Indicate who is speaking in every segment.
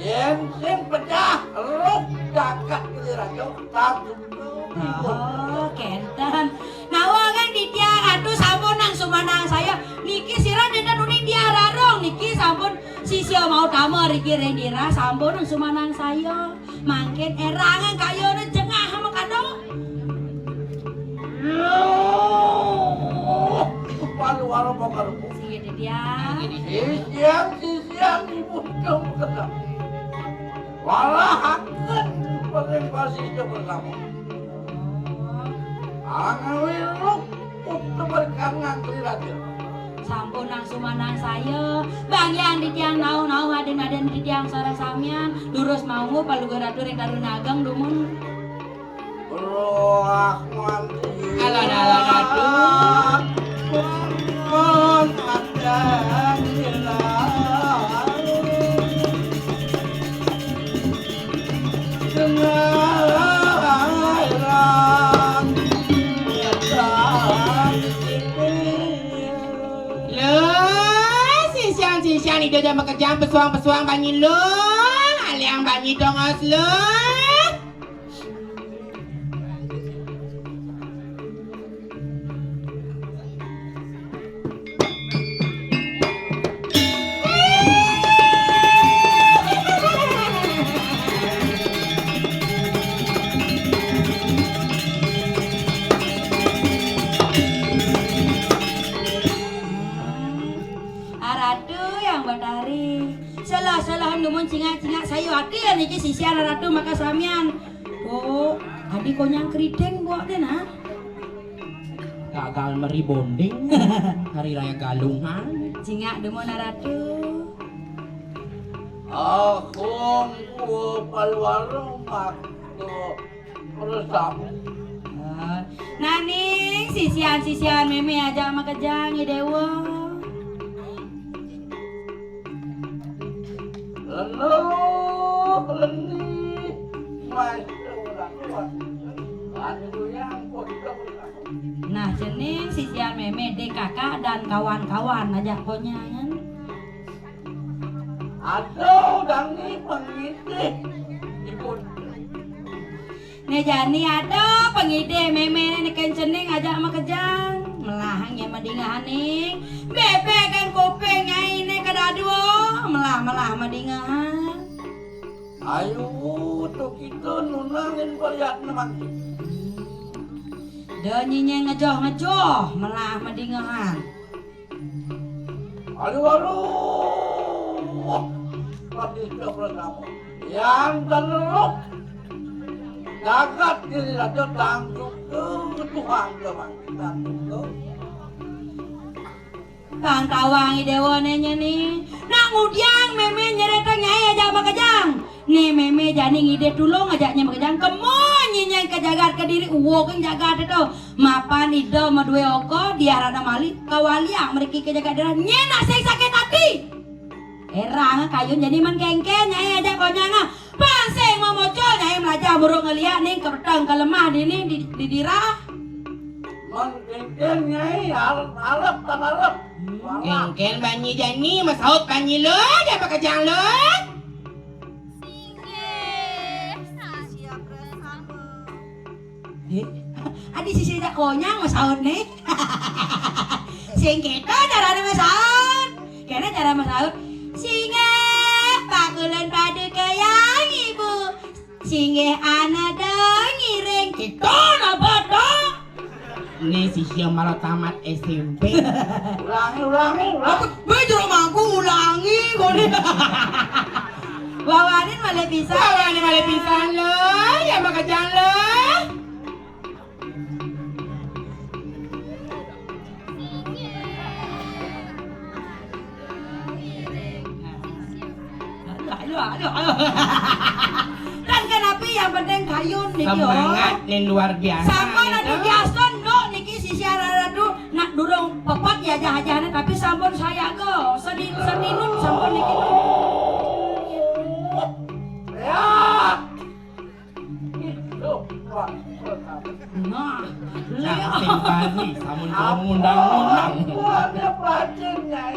Speaker 1: Yen sing pecah ruk jagat raja tantu.
Speaker 2: Oh, kenten. Nawangan di tiang aduh sampun nang sumanang saya. Niki sira dina nuning diararong niki sampun sisio mau damel iki rendira sampun nang sumanang saya. Mangkin erangan kayone jengah makado.
Speaker 1: Palu-palu pokalu.
Speaker 2: Sige di tiang.
Speaker 1: Siang ibu kamu kata. Walah hakeun paling pasti bersama. Angawiruk untuk berkangan keliratir.
Speaker 2: Sampun nang sumanang saya. Bang yang di tiang nau aden di tiang sareng samian. Lurus mau palugara rek darun ageng dumun.
Speaker 1: Roh manti.
Speaker 2: Alan aduh.
Speaker 1: Mohon akan
Speaker 3: siang itu jam bekerja pesuang banyi lo, aliang banyi dongos lo.
Speaker 2: Salah numun cingak sayu ati niki sisian ratu maka samian. Oh, adi konyang krideng buat deh nah.
Speaker 3: Gagal meri bonding hari raya galungan.
Speaker 2: Cingak demun ratu.
Speaker 1: Aku palu-palu makto bersama.
Speaker 2: Nani sisian meme aja maka jangi dewa.
Speaker 1: Lenih,
Speaker 2: nah jenis sisian meme de kakak dan kawan-kawan ajak konyangan.
Speaker 1: Aduh, dani pengisi ikut.
Speaker 2: Nejani ada pengide meme neken cening ajak sama kejang melahang ya madingahan ning bebe kan kuping nyai ne kadadua melah madingahan.
Speaker 1: Ayo tuh kita nunangin baliat namang.
Speaker 2: Donyinya ngejoh melah madingahan.
Speaker 1: Aduh, pasti bersama. Yang teruk jagat diri raja tanggung ke Tuhan namang tanggung.
Speaker 2: Kang tawangi dewanenya nih. Nak ngudiang meme nyereta nyai aja sama kejang. Nih meme jani ngide tulung ajaknya sama kejang. Kemonyi nyai kejagat ke diri. Uwo keng jagat itu. Mapan ido madue oko diarana mali. Kawaliang mereka kejagat darah. Nyenak saya sakit hati. Erang kayu jadi man kengken nyai ajak konyanga. Panseng mau mocol nyai melajah burung ngeliat nih kerteng kelemah dini di dirah.
Speaker 1: Mengkengken nyai harap tak harap.
Speaker 3: Kengken banyi jani masaut banyi lo, dia pakai jang lo.
Speaker 2: Adi sisi tak konyang masaut nih. Sing kita cara masaut. Kena cara masaut. Singe pakulan padu kayang ibu. Singe anak dong ngiring kita apa dong.
Speaker 3: Ini si siang malah tamat SMP.
Speaker 1: Ulangi.
Speaker 2: Baju rumahku ulangi boleh. Wawanin malah bisa.
Speaker 3: Wawanin malah bisa lo, ya pakai jang lo.
Speaker 2: Aduh. Dan kenapa yang penting kayun niki
Speaker 3: Semangat nih luar biasa.
Speaker 2: Sama nadu biasa no niki sisi aradu nak durung pepat ya jahat-jahatnya tapi sampun saya go seninun sampun niki.
Speaker 1: Ya. Itu Pak.
Speaker 2: Nah,
Speaker 3: Simpati, samun undang-undang.
Speaker 1: Ada pacin nyai.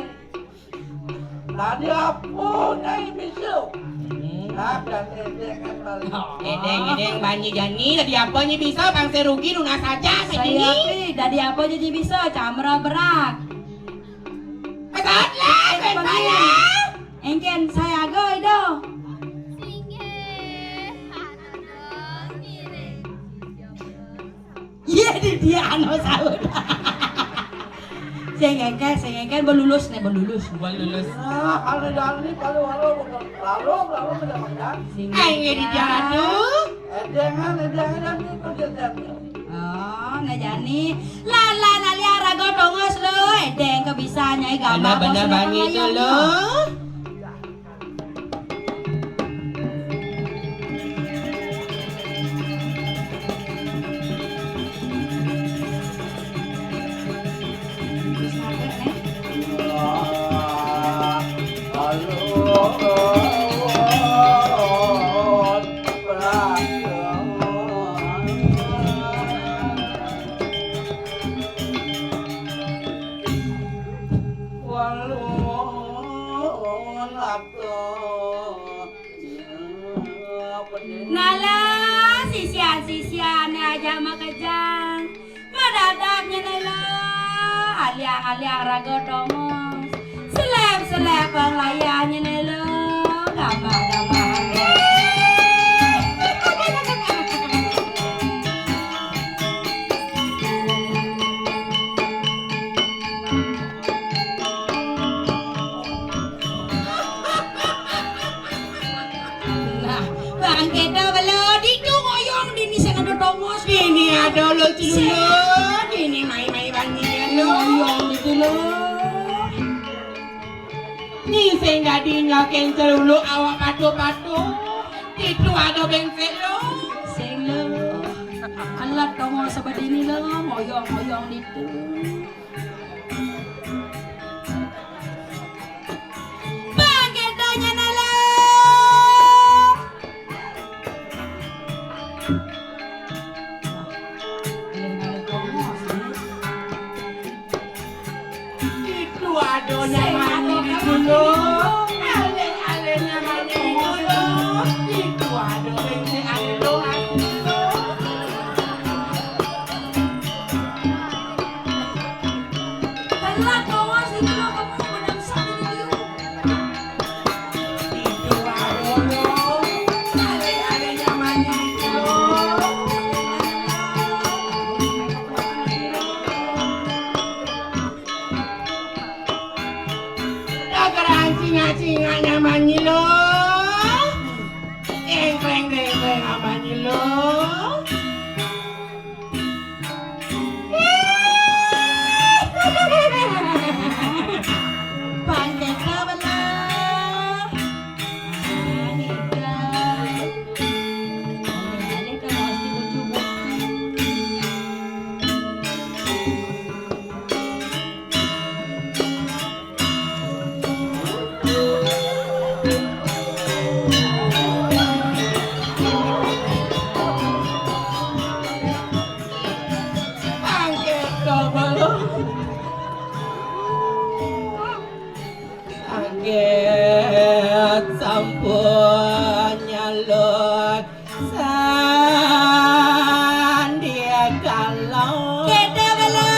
Speaker 1: Tadi apa nyai bisu? Akan edengan balik.
Speaker 3: Edeng banyi jani tadi apanya bisa bangsa rugi lunas saja
Speaker 2: Saya
Speaker 3: ini.
Speaker 2: pi dari apa jadi bisa camera berak.
Speaker 3: Pesat lah, benar.
Speaker 2: Engken saya agak itu. Iya di dia anu sahur. Saya ngengken belulus nih belulus.
Speaker 3: Lulus.
Speaker 1: Nah, kalau dari lalu tidak makan.
Speaker 3: Ayo di jatuh.
Speaker 1: Edengan itu jadi.
Speaker 2: Oh, ngajani. Lala naliara godongos lo, edeng kebisa nyai gambar.
Speaker 3: Benar bangi itu lo.
Speaker 2: Nala sisian aja makajang. Madadaknya nala aliang raga domos. Selep penglayanya nala gambar. Bang kita belo di ngoyong di ni sana ada domos.
Speaker 3: Ini ada lo dulu. Ini mai bangi lo.
Speaker 2: Ngoyong di dulu.
Speaker 3: Ni sehingga dinyakin dulu awak patu. Itu ada bengkel lo.
Speaker 2: Sing lo. Alat domos seperti ini lo ngoyong di tu. Bang kita nala.
Speaker 3: Itu ada nyaman di dulu. Ale nyaman di dulu. Itu ada bengkel lo.
Speaker 2: Alat domos ini lo kamu menang satu itu.
Speaker 3: Itu ada lo. Ale nyaman di dulu. Dageran singa nyaman lo. Engkleng nyaman lo.
Speaker 2: Panjang kabala.
Speaker 3: Kaget sampun nyalon sandia kalau
Speaker 2: Kita bela.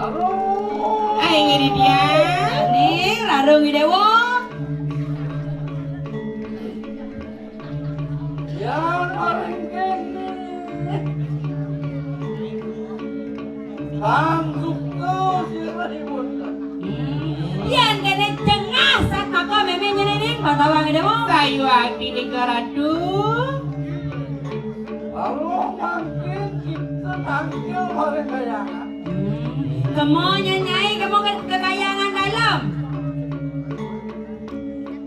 Speaker 1: Aduh.
Speaker 3: Ai ngiri dia.
Speaker 2: Ning larung dewa.
Speaker 1: Ya paling kene. Sanggup kau sirah ribut.
Speaker 2: Yan kene cengah sak maka meme nyening patawang dewa.
Speaker 3: Sayu hati di karatu.
Speaker 1: Lalu makin kita tampil hari kayangan.
Speaker 2: Kemo nyanyai kemo kekayangan dalam.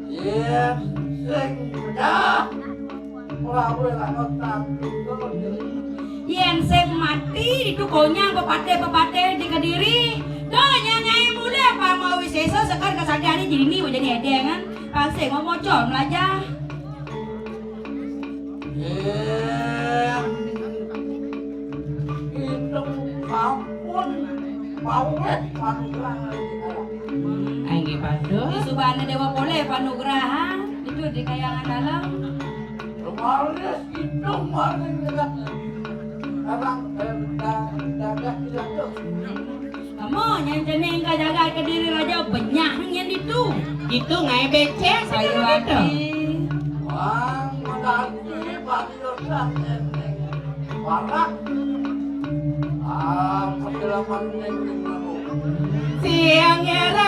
Speaker 1: Yes, sing dah. Melalui lakot tampil dulu.
Speaker 2: Yen sing mati ditukonya pepate di Kediri. Doh nyanyai muda apa mau wiseso sekar kasadari jadi ni jadi edengan. Pasing mau mocon aja.
Speaker 1: Itu ampun pawet panugrahan
Speaker 3: Ai ngi pado.
Speaker 2: Di subana dewa boleh panugraha itu di kayangan dalam.
Speaker 1: kemarin itu maling dengan orang dadah tidak tuh
Speaker 2: Kamu yang jeneng kajaga Kediri raja banyak yang itu.
Speaker 3: Itu ngai becek
Speaker 2: Sayu
Speaker 3: itu.
Speaker 2: hati.
Speaker 1: wang menanti padiyosan eneng warak pendalaman eneng
Speaker 3: Siang era